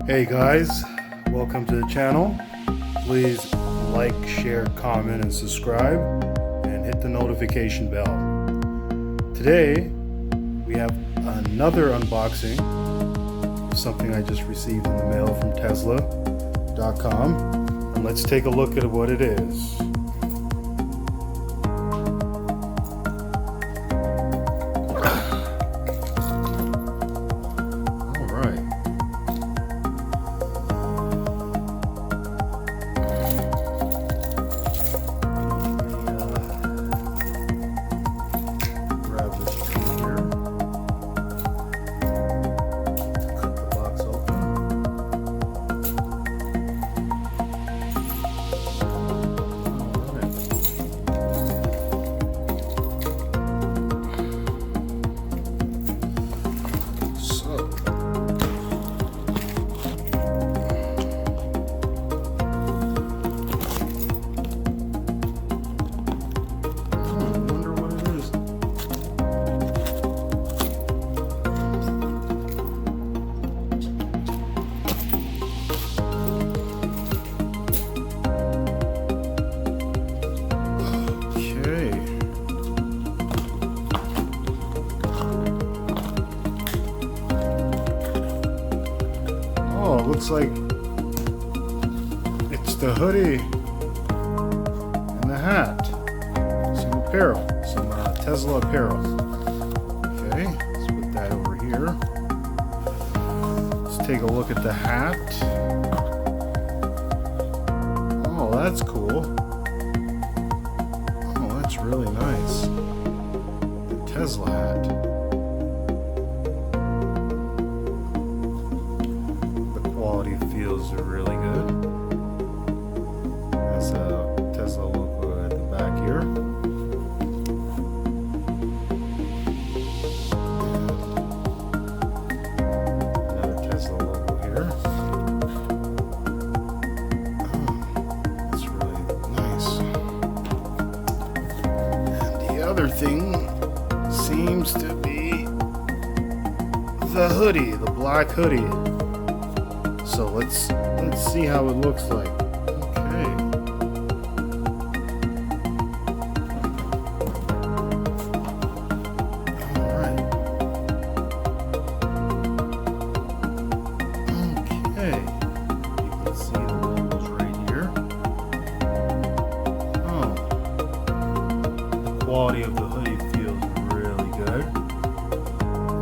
Hey guys, welcome to the channel. Please like, share, comment, and subscribe, and hit the notification bell. Today, we have another unboxing of something I just received in the mail from Tesla.com, and let's take a look at what it is. Oh, it looks like it's the hoodie and the hat. Some apparel, some Tesla apparel. Okay, let's put that over here. Let's take a look at the hat. Oh, that's cool. Oh, that's really nice. The Tesla hat. Quality feels really good. Has a Tesla logo at the back here. Another Tesla logo here. Oh, that's really nice. And the other thing seems to be the hoodie, the black hoodie. So let's see how it looks like. Okay. All right. Okay. You can see the logos right here. Oh. The quality of the hoodie feels really good.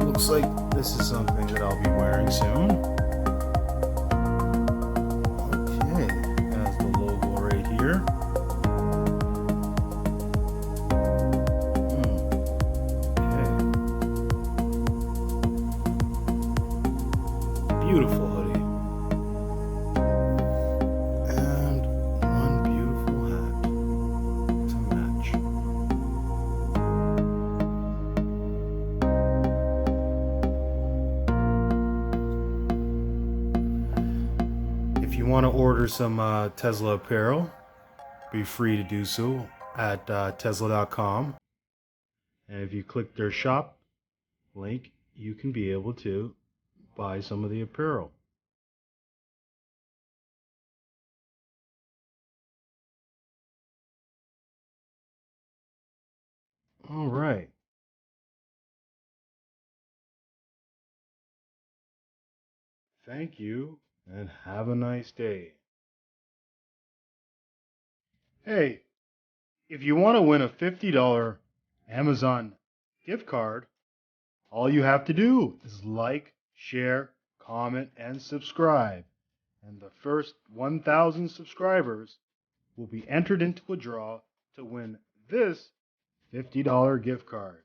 Looks like this is something that I'll be wearing soon. Beautiful hoodie. And one beautiful hat to match. If you want to order some Tesla apparel, be free to do so at Tesla.com. And if you click their shop link, you can be able to buy some of the apparel. All right. Thank you and have a nice day. Hey, if you want to win a $50 Amazon gift card, all you have to do is like, share, comment, and subscribe. And the first 1,000 subscribers will be entered into a draw to win this $50 gift card.